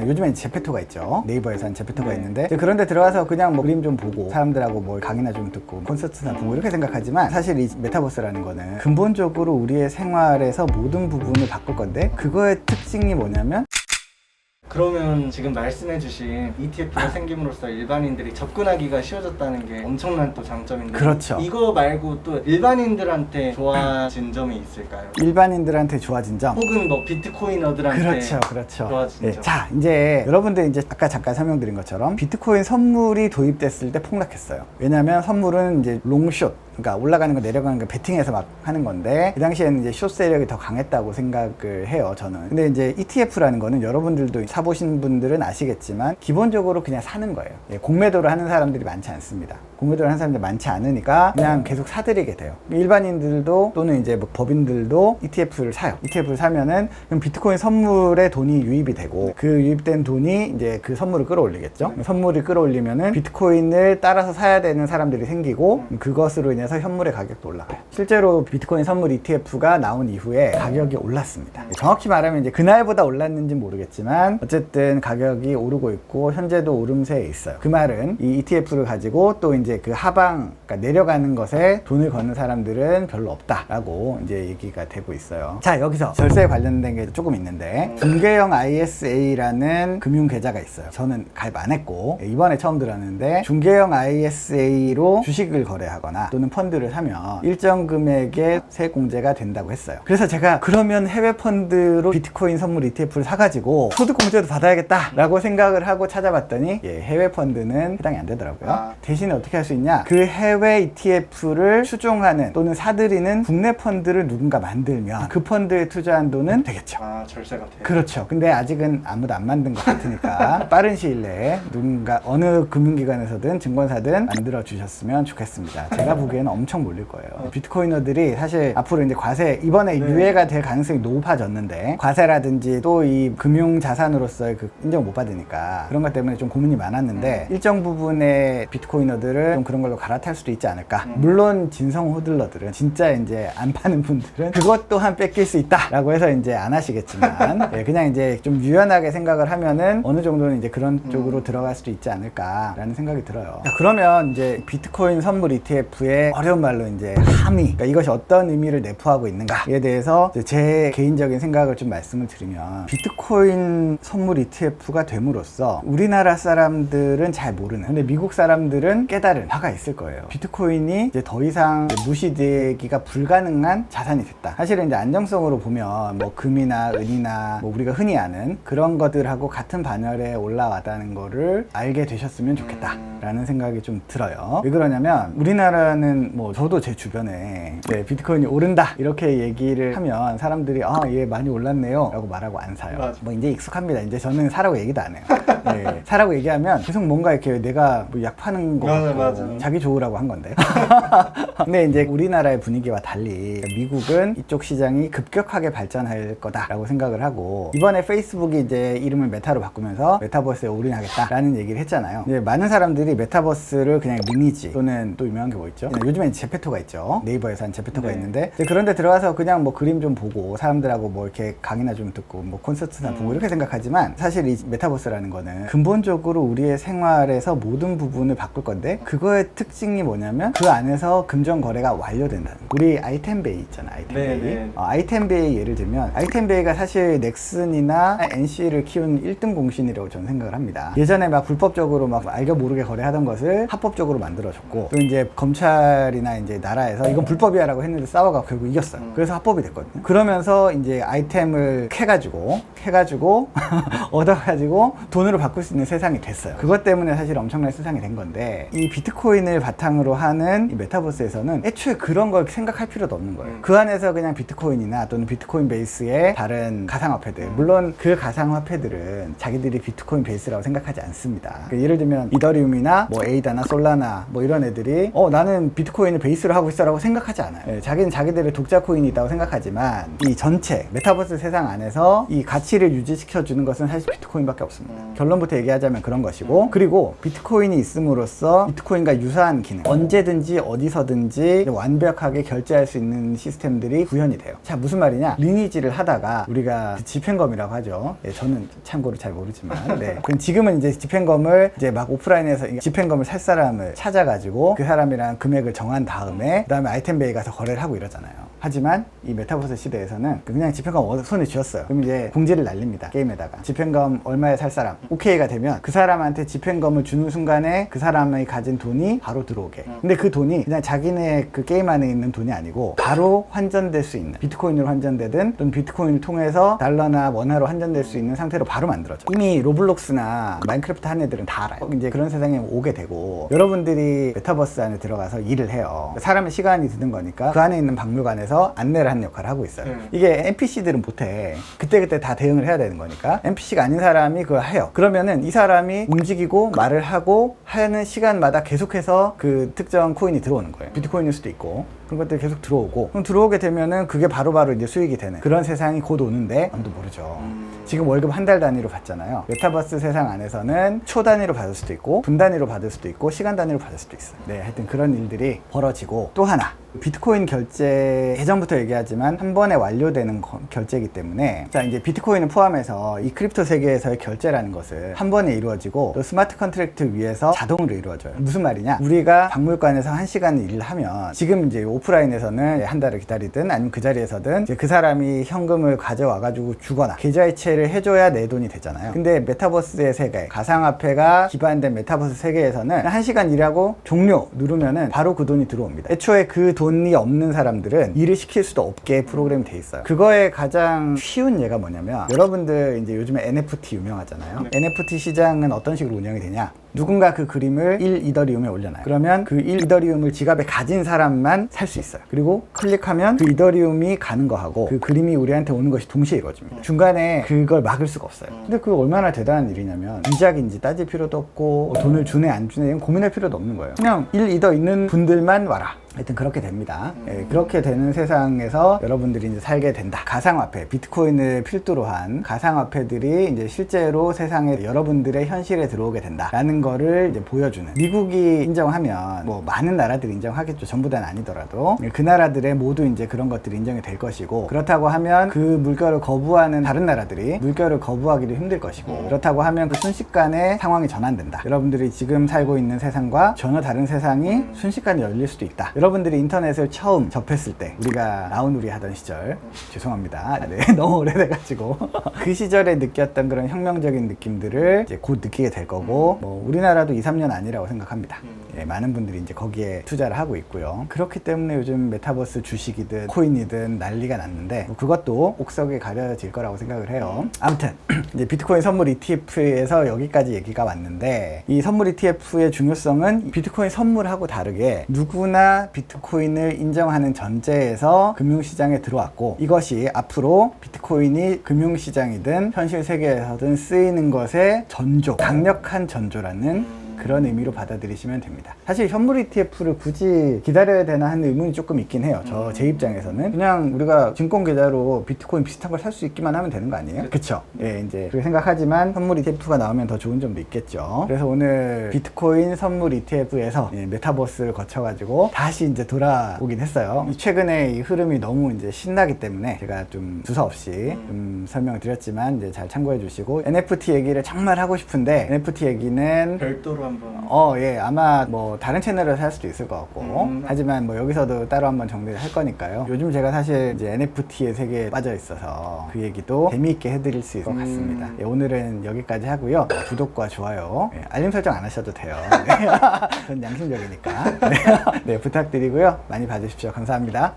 요즘엔 제페토가 있죠. 네이버에서 한 제페토가 있는데 그런데 들어가서 그냥 뭐 그림 좀 보고 사람들하고 뭐 강의나 좀 듣고 콘서트나 보고 이렇게 생각하지만 사실 이 메타버스라는 거는 근본적으로 우리의 생활에서 모든 부분을 바꿀 건데 그거의 특징이 뭐냐면 그러면 지금 말씀해주신 ETF가 생김으로써 일반인들이 접근하기가 쉬워졌다는 게 엄청난 또 장점인데 그렇죠. 이거 말고 또 일반인들한테 좋아진 점이 있을까요? 일반인들한테 좋아진 점 혹은 뭐 비트코이너들한테 그렇죠. 좋아진 점. 자, 이제 여러분들 이제 아까 잠깐 설명드린 것처럼 비트코인 선물이 도입됐을 때 폭락했어요. 왜냐하면 선물은 이제 롱숏, 그러니까 올라가는 거 내려가는 거 베팅해서 막 하는 건데 그 당시에는 이제 숏 세력이 더 강했다고 생각을 해요, 저는. 근데 이제 ETF라는 거는 여러분들도 사보신 분들은 아시겠지만 기본적으로 그냥 사는 거예요. 공매도를 하는 사람들이 많지 않습니다. 공매도를 하는 사람들이 많지 않으니까 그냥 계속 사들이게 돼요. 일반인들도 또는 이제 뭐 법인들도 ETF를 사요. ETF를 사면은 그럼 비트코인 선물에 돈이 유입이 되고 그 유입된 돈이 이제 그 선물을 끌어올리겠죠. 선물이 끌어올리면은 비트코인을 따라서 사야 되는 사람들이 생기고 그것으로 인해서 현물의 가격도 올라가요. 실제로 비트코인 선물 ETF가 나온 이후에 가격이 올랐습니다. 정확히 말하면 이제 그날보다 올랐는지 모르겠지만 어쨌든 가격이 오르고 있고 현재도 오름세에 있어요. 그 말은 이 ETF를 가지고 또 이제 그 하방, 그러니까 내려가는 것에 돈을 거는 사람들은 별로 없다라고 이제 얘기가 되고 있어요. 자, 여기서 절세에 관련된 게 조금 있는데 중개형 ISA라는 금융 계좌가 있어요. 저는 가입 안 했고 이번에 처음 들었는데 중개형 ISA로 주식을 거래하거나 또는 펀드를 사면 일정 금액의 세액 공제가 된다고 했어요. 그래서 제가 그러면 해외 펀드로 비트코인 선물 ETF를 사가지고 소득 공제도 받아야겠다 라고 생각을 하고 찾아봤더니 해외 펀드는 해당이 안 되더라고요. 대신에 어떻게 할 수 있냐, 그 해외 ETF를 추종하는 또는 사들이는 국내 펀드를 누군가 만들면 그 펀드에 투자한 돈은 되겠죠. 절세가 돼요. 그렇죠. 근데 아직은 아무도 안 만든 것 같으니까 빠른 시일 내에 누군가 어느 금융기관에서든 증권사든 만들어 주셨으면 좋겠습니다. 제가 보기에는 엄청 몰릴 거예요. 비트코이너들이 사실 앞으로 이제 과세, 이번에 유예가 될 가능성이 높아졌는데 과세라든지 또 이 금융자산으로서의 그 인정을 못 받으니까 그런 것 때문에 좀 고민이 많았는데 일정 부분의 비트코이너들을 좀 그런 걸로 갈아탈 수도 있지 않을까. 물론 진성 호들러들은 진짜 이제 안 파는 분들은 그것 또한 뺏길 수 있다 라고 해서 이제 안 하시겠지만 그냥 이제 좀 유연하게 생각을 하면은 어느 정도는 이제 그런 쪽으로 들어갈 수도 있지 않을까 라는 생각이 들어요. 자, 그러면 이제 비트코인 선물 ETF의 어려운 말로 이제 함의, 그러니까 이것이 어떤 의미를 내포하고 있는가에 대해서 제 개인적인 생각을 좀 말씀을 드리면 비트코인 선물 ETF가 됨으로써 우리나라 사람들은 잘 모르는, 근데 미국 사람들은 깨달은 바가 있을 거예요. 비트코인이 이제 더 이상 무시되기가 불가능한 자산이 됐다. 사실은 이제 안정성으로 보면 뭐 금이나 은이나 뭐 우리가 흔히 아는 그런 것들하고 같은 반열에 올라왔다는 거를 알게 되셨으면 좋겠다 라는 생각이 좀 들어요. 왜 그러냐면 우리나라는 뭐 저도 제 주변에 비트코인이 오른다 이렇게 얘기를 하면 사람들이 얘 많이 올랐네요 라고 말하고 안 사요. 맞아. 뭐 이제 익숙합니다. 이제 저는 사라고 얘기도 안 해요. 사라고 얘기하면 계속 뭔가 이렇게 내가 뭐 약 파는 거 같고 자기 좋으라고 한 건데 근데 이제 우리나라의 분위기와 달리 미국은 이쪽 시장이 급격하게 발전할 거다라고 생각을 하고 이번에 페이스북이 이제 이름을 메타로 바꾸면서 메타버스에 올인하겠다라는 얘기를 했잖아요. 이제 많은 사람들이 메타버스를 그냥 리니지 또는 또 유명한 게 뭐 있죠? 요즘엔 제페토가 있죠. 네이버에서 한 제페토가 있는데 그런데 들어가서 그냥 뭐 그림 좀 보고 사람들하고 뭐 이렇게 강의나 좀 듣고 뭐 콘서트나 보고 이렇게 생각하지만 사실 이 메타버스라는 거는 근본적으로 우리의 생활에서 모든 부분을 바꿀 건데 그거의 특징이 뭐냐면 그 안에서 금전 거래가 완료된다는 거. 우리 아이템베이 있잖아. 아이템베이. 아이템베이 예를 들면 아이템베이가 사실 넥슨이나 NC를 키운 1등 공신이라고 저는 생각을 합니다. 예전에 막 불법적으로 막 알게 모르게 거래하던 것을 합법적으로 만들어줬고 또 이제 검찰이나 이제 나라에서 이건 불법이야 라고 했는데 싸워가 결국 이겼어요. 그래서 합법이 됐거든요. 그러면서 이제 아이템을 캐가지고 얻어가지고 돈으로 바꿀 수 있는 세상이 됐어요. 그것 때문에 사실 엄청난 세상이 된 건데 이 비트코인을 바탕으로 하는 이 메타버스에서는 애초에 그런 걸 생각할 필요도 없는 거예요. 그 안에서 그냥 비트코인이나 또는 비트코인 베이스의 다른 가상화폐들, 물론 그 가상화폐들은 자기들이 비트코인 베이스라고 생각하지 않습니다. 예를 들면 이더리움이나 뭐 에이다나 솔라나 뭐 이런 애들이 나는 비트코인을 베이스로 하고 있어 라고 생각하지 않아요. 자기는 자기들의 독자 코인이 있다고 생각하지만 이 전체 메타버스 세상 안에서 이 가치를 유지시켜주는 것은 사실 비트코인밖에 없습니다. 결론 본론부터 얘기하자면 그런 것이고, 그리고 비트코인이 있음으로써 비트코인과 유사한 기능, 언제든지 어디서든지 완벽하게 결제할 수 있는 시스템들이 구현이 돼요. 자, 무슨 말이냐? 리니지를 하다가 우리가 집행검이라고 하죠. 예, 저는 참고로 잘 모르지만, 네. 그럼 지금은 이제 집행검을 이제 막 오프라인에서 집행검을 살 사람을 찾아가지고 그 사람이랑 금액을 정한 다음에 그다음에 아이템베이 가서 거래를 하고 이러잖아요. 하지만 이 메타버스 시대에서는 그냥 집행검 손에 쥐었어요. 그럼 이제 공지를 날립니다. 게임에다가 집행검 얼마에 살 사람 오케이가 되면 그 사람한테 집행검을 주는 순간에 그 사람이 가진 돈이 바로 들어오게. 근데 그 돈이 그냥 자기네 그 게임 안에 있는 돈이 아니고 바로 환전될 수 있는, 비트코인으로 환전되든 또는 비트코인을 통해서 달러나 원화로 환전될 수 있는 상태로 바로 만들어져. 이미 로블록스나 마인크래프트 하는 애들은 다 알아요. 이제 그런 세상에 오게 되고, 여러분들이 메타버스 안에 들어가서 일을 해요. 사람의 시간이 드는 거니까 그 안에 있는 박물관에서 안내를 하는 역할을 하고 있어요. 이게 NPC들은 못해. 그때그때 다 대응을 해야 되는 거니까 NPC가 아닌 사람이 그걸 해요. 그러면은 이 사람이 움직이고 말을 하고 하는 시간마다 계속해서 그 특정 코인이 들어오는 거예요. 비트코인일 수도 있고 그런 것들이 계속 들어오고, 그럼 들어오게 되면은 그게 바로바로 이제 수익이 되는 그런 세상이 곧 오는데 아무도 모르죠. 지금 월급 한 달 단위로 받잖아요. 메타버스 세상 안에서는 초 단위로 받을 수도 있고 분 단위로 받을 수도 있고 시간 단위로 받을 수도 있어요. 네, 하여튼 그런 일들이 벌어지고, 또 하나 비트코인 결제 예전부터 얘기하지만 한 번에 완료되는 결제이기 때문에, 자 이제 비트코인을 포함해서 이 크립토 세계에서의 결제라는 것을 한 번에 이루어지고 또 스마트 컨트랙트 위에서 자동으로 이루어져요. 무슨 말이냐? 우리가 박물관에서 1시간 일을 하면 지금 이제 오프라인에서는 한 달을 기다리든 아니면 그 자리에서든 이제 그 사람이 현금을 가져와 가지고 주거나 계좌이체를 해줘야 내 돈이 되잖아요. 근데 메타버스의 세계, 가상화폐가 기반된 메타버스 세계에서는 1시간 일하고 종료 누르면은 바로 그 돈이 들어옵니다. 애초에 그 돈이 없는 사람들은 일을 시킬 수도 없게 프로그램이 돼 있어요. 그거의 가장 쉬운 예가 뭐냐면, 여러분들 이제 요즘에 NFT 유명하잖아요. NFT 시장은 어떤 식으로 운영이 되냐? 누군가 그 그림을 1이더리움에 올려놔요. 그러면 그 1이더리움을 지갑에 가진 사람만 살 수 있어요. 그리고 클릭하면 그 이더리움이 가는 거하고 그 그림이 우리한테 오는 것이 동시에 이루어집니다. 중간에 그걸 막을 수가 없어요. 근데 그거 얼마나 대단한 일이냐면, 위작인지 따질 필요도 없고 돈을 주네 안 주네 이건 고민할 필요도 없는 거예요. 그냥 1이더 있는 분들만 와라. 하여튼 그렇게 됩니다. 예, 그렇게 되는 세상에서 여러분들이 이제 살게 된다. 가상화폐, 비트코인을 필두로 한 가상화폐들이 이제 실제로 세상에 여러분들의 현실에 들어오게 된다라는 거를 이제 보여주는, 미국이 인정하면 뭐 많은 나라들이 인정하겠죠. 전부 다는 아니더라도 그 나라들의 모두 이제 그런 것들이 인정이 될 것이고, 그렇다고 하면 그 물결을 거부하는 다른 나라들이 물결을 거부하기도 힘들 것이고, 그렇다고 하면 그 순식간에 상황이 전환된다. 여러분들이 지금 살고 있는 세상과 전혀 다른 세상이 순식간에 열릴 수도 있다. 여러분들이 인터넷을 처음 접했을 때, 우리가 나우누리 하던 시절, 죄송합니다. 네, 너무 오래돼가지고 그 시절에 느꼈던 그런 혁명적인 느낌들을 이제 곧 느끼게 될 거고, 뭐 우리나라도 2, 3년 아니라고 생각합니다. 예, 많은 분들이 이제 거기에 투자를 하고 있고요. 그렇기 때문에 요즘 메타버스 주식이든 코인이든 난리가 났는데, 뭐 그것도 옥석에 가려질 거라고 생각을 해요. 아무튼 이제 비트코인 선물 ETF에서 여기까지 얘기가 왔는데, 이 선물 ETF의 중요성은 비트코인 선물하고 다르게 누구나 비트코인을 인정하는 전제에서 금융시장에 들어왔고, 이것이 앞으로 비트코인이 금융시장이든 현실 세계에서든 쓰이는 것의 전조, 강력한 전조라는 그런 의미로 받아들이시면 됩니다. 사실 현물 ETF를 굳이 기다려야 되나 하는 의문이 조금 있긴 해요. 제 입장에서는 그냥 우리가 증권 계좌로 비트코인 비슷한 걸 살 수 있기만 하면 되는 거 아니에요? 그쵸? 예, 이제 그렇게 생각하지만 선물 ETF가 나오면 더 좋은 점도 있겠죠. 그래서 오늘 비트코인 선물 ETF에서 메타버스를 거쳐가지고 다시 이제 돌아오긴 했어요. 최근에 이 흐름이 너무 이제 신나기 때문에 제가 좀 두서없이 좀 설명을 드렸지만 이제 잘 참고해 주시고, NFT 얘기를 정말 하고 싶은데 NFT 얘기는 별도로 한번. 예, 아마 뭐 다른 채널에서 할 수도 있을 것 같고, 하지만 뭐 여기서도 따로 한번 정리를 할 거니까요. 요즘 제가 사실 이제 NFT의 세계에 빠져 있어서 그 얘기도 재미있게 해드릴 수 있을 것 같습니다. 예, 오늘은 여기까지 하고요. 구독과 좋아요, 알림 설정 안 하셔도 돼요. 네. 전 양심적이니까. 네, 부탁드리고요. 많이 봐주십시오. 감사합니다.